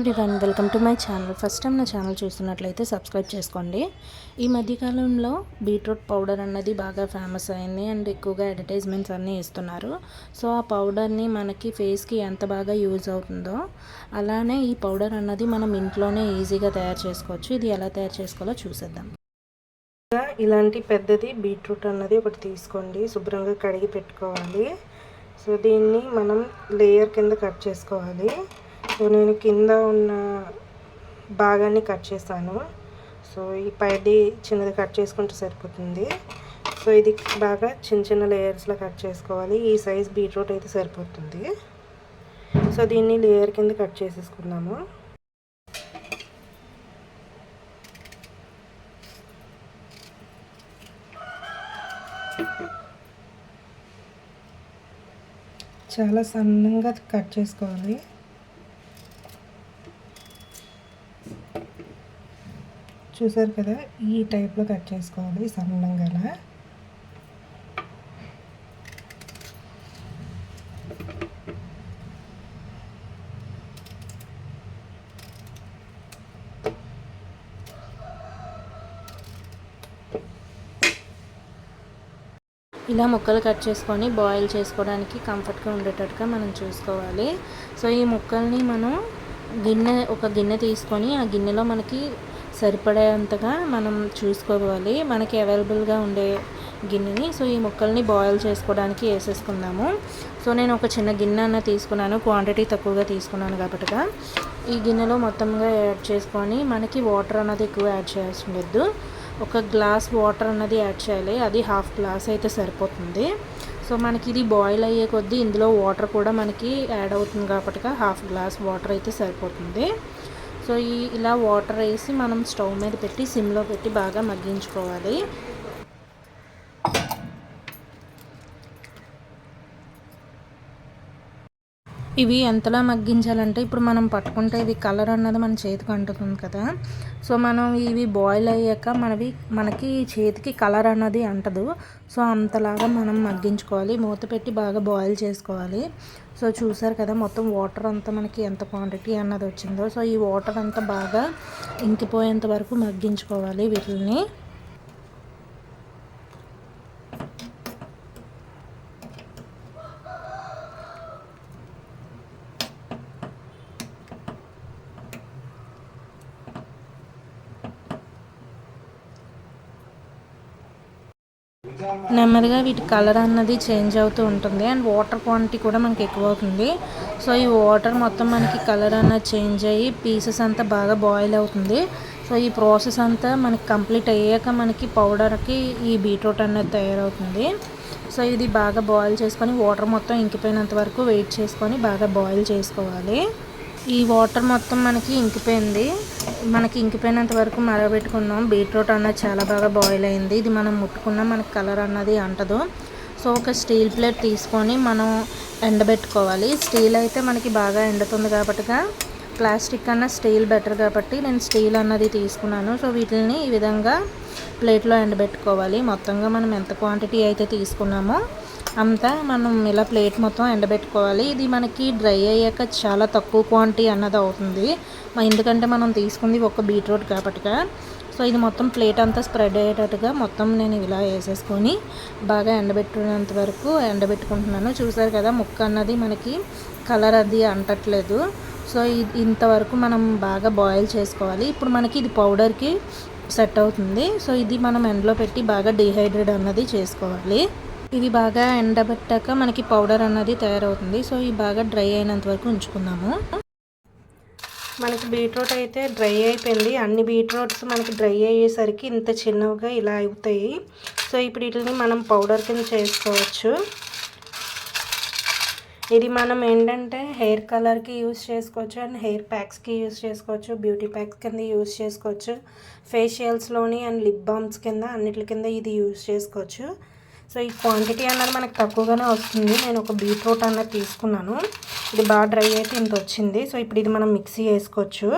Everyone, welcome to my channel. First time నా channel చూస్తున్నట్లయితే subscribe చేసుకోండి. ఈ మధ్యకాలంలో బీట్రూట్ పౌడర్ అన్నది బాగా ఫేమస్ అయింది అండ్ ఎక్కువగా అడ్వర్టైజ్మెంట్స్ అన్నీ ఇస్తున్నారు. సో ఆ పౌడర్ని మనకి ఫేస్కి ఎంత బాగా యూజ్ అవుతుందో అలానే ఈ పౌడర్ అన్నది మనం ఇంట్లోనే ఈజీగా తయారు చేసుకోవచ్చు. ఇది ఎలా తయారు చేసుకోవాలో చూసేద్దాం. ఇలాంటి పెద్దది బీట్రూట్ అన్నది ఒకటి తీసుకోండి, శుభ్రంగా కడిగి పెట్టుకోవాలి. సో దీన్ని మనం లేయర్ కింద కట్ చేసుకోవాలి. సో నేను కింద ఉన్న భాగాన్ని కట్ చేస్తాను. సో ఈ పైది చిన్నది కట్ చేసుకుంటే సరిపోతుంది. సో ఇది బాగా చిన్న చిన్న లేయర్స్లో కట్ చేసుకోవాలి. ఈ సైజ్ బీట్రూట్ అయితే సరిపోతుంది. సో దీన్ని లేయర్ కింద కట్ చేసేసుకున్నాము. చాలా సన్నంగా కట్ చేసుకోవాలి. చూసారు కదా, ఈ టైప్లో కట్ చేసుకోవాలి సన్నంగా. ఇలా ముక్కలు కట్ చేసుకొని బాయిల్ చేసుకోవడానికి కంఫర్ట్గా ఉండేటట్టుగా మనం చూసుకోవాలి. సో ఈ ముక్కల్ని మనం ఒక గిన్నె తీసుకొని ఆ గిన్నెలో మనకి సరిపడేంతగా మనం చూసుకోవాలి, మనకి అవైలబుల్గా ఉండే గిన్నెని. సో ఈ ముక్కల్ని బాయిల్ చేసుకోవడానికి వేసేసుకుందాము. సో నేను ఒక చిన్న గిన్నె అన్న తీసుకున్నాను, క్వాంటిటీ తక్కువగా తీసుకున్నాను కాబట్టి ఈ గిన్నెలో మొత్తంగా యాడ్ చేసుకొని మనకి వాటర్ అన్నది ఎక్కువ యాడ్ చేయాల్సి ఉండద్దు. ఒక గ్లాస్ వాటర్ అన్నది యాడ్ చేయాలి, అది హాఫ్ గ్లాస్ అయితే సరిపోతుంది. సో మనకి ఇది బాయిల్ అయ్యే కొద్దీ ఇందులో వాటర్ కూడా మనకి యాడ్ అవుతుంది కాబట్టి హాఫ్ గ్లాస్ వాటర్ అయితే సరిపోతుంది. సో ఇలా వాటర్ వేసి మనం స్టవ్ మీద పెట్టి సిమ్లో పెట్టి బాగా మగ్గించుకోవాలి. ఇవి ఎంతలా మగ్గించాలంటే ఇప్పుడు మనం పట్టుకుంటే ఇవి కలర్ అన్నది మన చేతికి అంటుతుంది కదా. సో మనం ఇవి బాయిల్ అయ్యాక మనకి చేతికి కలర్ అన్నది అంటదు. సో అంతలాగా మనం మగ్గించుకోవాలి, మూత పెట్టి బాగా బాయిల్ చేసుకోవాలి. సో చూసారు కదా, మొత్తం వాటర్ అంతా మనకి ఎంత క్వాంటిటీ అన్నది వచ్చిందో. సో ఈ వాటర్ అంతా బాగా ఇంకిపోయేంత వరకు మగ్గించుకోవాలి వీటిని. నెమ్మదిగా వీటి కలర్ అన్నది చేంజ్ అవుతూ ఉంటుంది అండ్ వాటర్ క్వాంటిటీ కూడా మనకి ఎక్కువ అవుతుంది. సో ఈ వాటర్ మొత్తం మనకి కలర్ అన్నది చేంజ్ అయ్యి పీసెస్ అంతా బాగా బాయిల్ అవుతుంది. సో ఈ ప్రాసెస్ అంతా మనకి కంప్లీట్ అయ్యాక మనకి పౌడర్కి ఈ బీట్రూట్ అన్నది తయారవుతుంది. సో ఇది బాగా బాయిల్ చేసుకొని వాటర్ మొత్తం ఇంకిపోయినంత వరకు వెయిట్ చేసుకొని బాగా బాయిల్ చేసుకోవాలి. ఈ వాటర్ మొత్తం మనకి ఇంకిపోయింది. మనకి ఇంకిపోయినంత వరకు మరగబెట్టుకున్నాం. బీట్రూట్ అన్నది చాలా బాగా బాయిల్ అయింది. ఇది మనం ముట్టుకున్నా మనకి కలర్ అన్నది అంటదు. సో ఒక స్టీల్ ప్లేట్ తీసుకొని మనం ఎండబెట్టుకోవాలి. స్టీల్ అయితే మనకి బాగా ఎండుతుంది కాబట్టి, ప్లాస్టిక్ కన్నా స్టీల్ బెటర్ కాబట్టి నేను స్టీల్ అన్నది తీసుకున్నాను. సో వీటిని ఈ విధంగా ప్లేట్లో ఎండబెట్టుకోవాలి. మొత్తంగా మనం ఎంత క్వాంటిటీ అయితే తీసుకున్నామో అంతా మనం ఇలా ప్లేట్ మొత్తం ఎండబెట్టుకోవాలి. ఇది మనకి డ్రై అయ్యాక చాలా తక్కువ క్వాంటిటీ అన్నది అవుతుంది, ఎందుకంటే మనం తీసుకుంది ఒక బీట్రూట్ కాబట్టి. సో ఇది మొత్తం ప్లేట్ అంతా స్ప్రెడ్ అయ్యేటట్టుగా మొత్తం నేను ఇలా వేసేసుకొని బాగా ఎండబెట్టినంత వరకు ఎండబెట్టుకుంటున్నాను. చూసారు కదా, ముక్క అన్నది మనకి కలర్ అది అంటట్లేదు. సో ఇంతవరకు మనం బాగా బాయిల్ చేసుకోవాలి. ఇప్పుడు మనకి ఇది పౌడర్కి సెట్ అవుతుంది. సో ఇది మనం ఎండలో పెట్టి బాగా డీహైడ్రేట్ అన్నది చేసుకోవాలి. ఇది బాగా ఎండబెట్టాక మనకి పౌడర్ అన్నది తయారవుతుంది. సో ఇది బాగా డ్రై అయినంత వరకు ఉంచుకుందాము. మనకి బీట్రూట్ అయితే డ్రై అయిపోయింది. అన్ని బీట్రూట్స్ మనకి డ్రై అయ్యేసరికి ఇంత చిన్నగా ఇలా అవుతాయి. సో ఇప్పుడు వీటిని మనం పౌడర్ కింద చేసుకోవచ్చు. ఇది మనం ఏంటంటే హెయిర్ కలర్కి యూజ్ చేసుకోవచ్చు అండ్ హెయిర్ ప్యాక్స్కి యూజ్ చేసుకోవచ్చు, బ్యూటీ ప్యాక్స్ కింద యూజ్ చేసుకోవచ్చు, ఫేషియల్స్లోని అండ్ లిప్ బామ్స్ కింద అన్నిటి కింద ఇది యూజ్ చేసుకోవచ్చు. సో ఈ క్వాంటిటీ అన్నది మనకు తక్కువగానే వస్తుంది. నేను ఒక బీట్రూట్ అన్నది తీసుకున్నాను. ఇది బాగా డ్రై అయితే ఇంత వచ్చింది. సో ఇప్పుడు ఇది మనం మిక్సీ వేసుకోవచ్చు.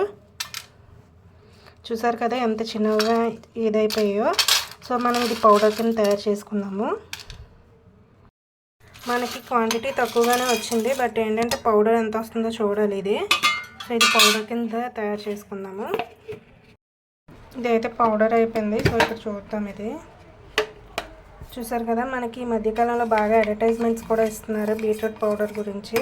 చూసారు కదా ఎంత చిన్నగా ఇదైపోయాయో. సో మనం ఇది పౌడర్ కింద తయారు చేసుకుందాము. మనకి క్వాంటిటీ తక్కువగానే వచ్చింది, బట్ ఏంటంటే పౌడర్ ఎంత వస్తుందో చూడాలి. ఇది సో ఇది పౌడర్ కింద తయారు చేసుకుందాము. ఇదైతే పౌడర్ అయిపోయింది. సో ఇక్కడ చూద్దాం. ఇది చూసారు కదా, మనకి ఈ మధ్యకాలంలో బాగా అడ్వర్టైజ్మెంట్స్ కూడా ఇస్తున్నారు బీట్రూట్ పౌడర్ గురించి.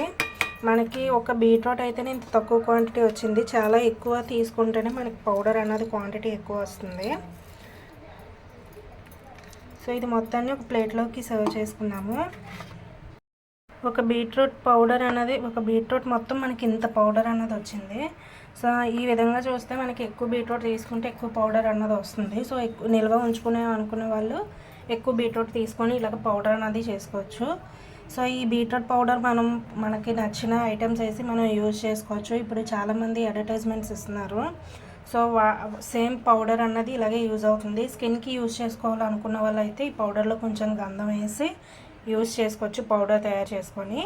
మనకి ఒక బీట్రూట్ అయితేనే ఇంత తక్కువ క్వాంటిటీ వచ్చింది. చాలా ఎక్కువ తీసుకుంటేనే మనకి పౌడర్ అన్నది క్వాంటిటీ ఎక్కువ వస్తుంది. సో ఇది మొత్తాన్ని ఒక ప్లేట్లోకి సర్వ్ చేసుకుందాము. ఒక బీట్రూట్ పౌడర్ అన్నది, ఒక బీట్రూట్ మొత్తం మనకి ఇంత పౌడర్ అన్నది వచ్చింది. సో ఈ విధంగా చూస్తే మనకి ఎక్కువ బీట్రూట్ తీసుకుంటే ఎక్కువ పౌడర్ అన్నది వస్తుంది. సో ఎక్కువ నిల్వ ఉంచుకునే అనుకునే వాళ్ళు ఎక్కువ బీట్రూట్ తీసుకొని ఇలాగ పౌడర్ అన్నది చేసుకోవచ్చు. సో ఈ బీట్రూట్ పౌడర్ మనకి నచ్చిన ఐటమ్స్ వేసి మనం యూజ్ చేసుకోవచ్చు. ఇప్పుడు చాలామంది అడ్వర్టైజ్మెంట్స్ ఇస్తున్నారు. సో సేమ్ పౌడర్ అన్నది ఇలాగే యూజ్ అవుతుంది. స్కిన్కి యూజ్ చేసుకోవాలనుకున్న వాళ్ళు అయితే ఈ పౌడర్లో కొంచెం గంధం వేసి యూజ్ చేసుకోవచ్చు పౌడర్ తయారు చేసుకొని.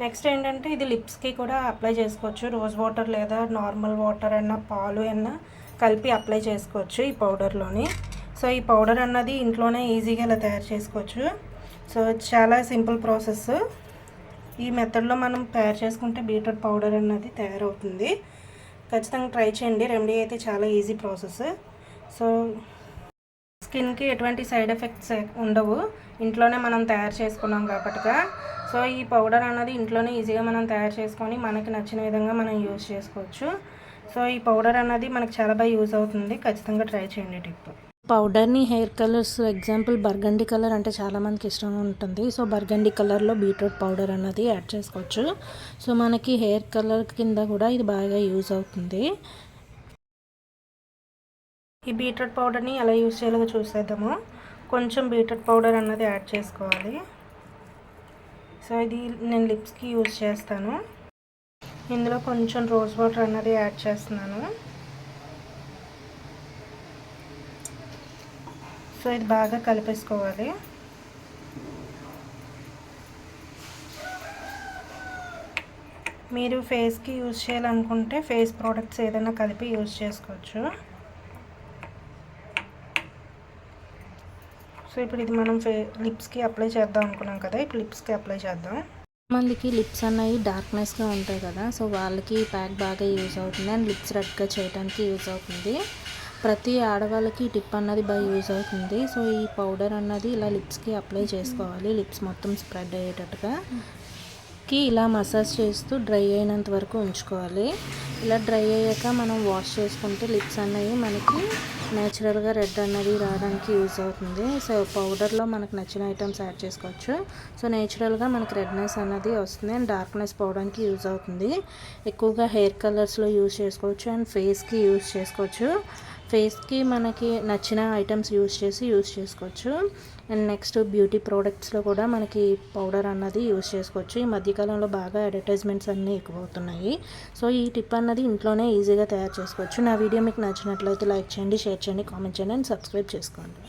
నెక్స్ట్ ఏంటంటే ఇది లిప్స్కి కూడా అప్లై చేసుకోవచ్చు. రోజ్ వాటర్ లేదా నార్మల్ వాటర్ అన్న పాలు అన్న కలిపి అప్లై చేసుకోవచ్చు ఈ పౌడర్లోని. సో ఈ పౌడర్ అన్నది ఇంట్లోనే ఈజీగా ఇలా తయారు చేసుకోవచ్చు. సో చాలా సింపుల్ ప్రాసెస్. ఈ మెథడ్లో మనం తయారు చేసుకుంటే బీట్రూట్ పౌడర్ అన్నది తయారవుతుంది. ఖచ్చితంగా ట్రై చేయండి. రెమెడీ అయితే చాలా ఈజీ ప్రాసెస్. సో స్కిన్కి ఎటువంటి సైడ్ ఎఫెక్ట్స్ ఉండవు, ఇంట్లోనే మనం తయారు చేసుకున్నాం కాబట్టిగా. సో ఈ పౌడర్ అన్నది ఇంట్లోనే ఈజీగా మనం తయారు చేసుకొని మనకి నచ్చిన విధంగా మనం యూజ్ చేసుకోవచ్చు. సో ఈ పౌడర్ అన్నది మనకు చాలా బాగా యూజ్ అవుతుంది. ఖచ్చితంగా ట్రై చేయండి టిప్. పౌడర్ని hair colours example burgundy colour అంటే చాలామందికి ఇష్టం ఉంటుంది. సో బర్గండీ కలర్లో బీట్రూట్ పౌడర్ అన్నది యాడ్ చేసుకోవచ్చు. సో మనకి హెయిర్ కలర్ కింద కూడా ఇది బాగా యూజ్ అవుతుంది. ఈ బీట్రూట్ పౌడర్ని ఎలా యూజ్ చేయాలో చూసేద్దాము. కొంచెం బీట్రూట్ పౌడర్ అన్నది యాడ్ చేసుకోవాలి. సో ఇది నేను లిప్స్కి యూజ్ చేస్తాను. ఇందులో కొంచెం రోజ్ వాటర్ అన్నది యాడ్ చేస్తున్నాను. సో ఇది బాగా కలిపేసుకోవాలి. మీరు ఫేస్కి యూజ్ చేయాలనుకుంటే ఫేస్ ప్రోడక్ట్స్ ఏదైనా కలిపి యూజ్ చేసుకోవచ్చు. సో ఇప్పుడు ఇది మనం లిప్స్కి అప్లై చేద్దాం అనుకున్నాం కదా, ఇప్పుడు లిప్స్కి అప్లై చేద్దాం. మందికి లిప్స్ అన్నవి డార్క్నెస్గా ఉంటాయి కదా, సో వాళ్ళకి ప్యాక్ బాగా యూజ్ అవుతుంది అండ్ లిప్స్ రెడ్గా చేయడానికి యూజ్ అవుతుంది. ప్రతి ఆడవాళ్ళకి టిప్ అన్నది బాగా యూజ్ అవుతుంది. సో ఈ పౌడర్ అన్నది ఇలా లిప్స్కి అప్లై చేసుకోవాలి. లిప్స్ మొత్తం స్ప్రెడ్ అయ్యేటట్టుగా ఇలా మసాజ్ చేస్తూ డ్రై అయినంత వరకు ఉంచుకోవాలి. ఇలా డ్రై అయ్యాక మనం వాష్ చేసుకుంటే లిప్స్ అన్నవి మనకి నేచురల్గా రెడ్ అన్నది రావడానికి యూజ్ అవుతుంది. సో పౌడర్లో మనకు నచ్చిన ఐటమ్స్ యాడ్ చేసుకోవచ్చు. సో నేచురల్గా మనకి రెడ్నెస్ అన్నది వస్తుంది అండ్ డార్క్నెస్ పోవడానికి యూజ్ అవుతుంది. ఎక్కువగా హెయిర్ కలర్స్లో యూజ్ చేసుకోవచ్చు అండ్ ఫేస్కి యూజ్ చేసుకోవచ్చు. ఫేస్కి మనకి నచ్చిన ఐటమ్స్ యూజ్ చేసుకోవచ్చు. అండ్ నెక్స్ట్ బ్యూటీ ప్రోడక్ట్స్లో కూడా మనకి పౌడర్ అన్నది యూజ్ చేసుకోవచ్చు. ఈ మధ్యకాలంలో బాగా అడ్వర్టైజ్మెంట్స్ అన్నీ ఎక్కువ అవుతున్నాయి. సో ఈ టిప్ అన్నది ఇంట్లోనే ఈజీగా తయారు చేసుకోవచ్చు. నా వీడియో మీకు నచ్చినట్లయితే లైక్ చేయండి, షేర్ చేయండి, కామెంట్ చేయండి అండ్ సబ్స్క్రైబ్ చేసుకోండి.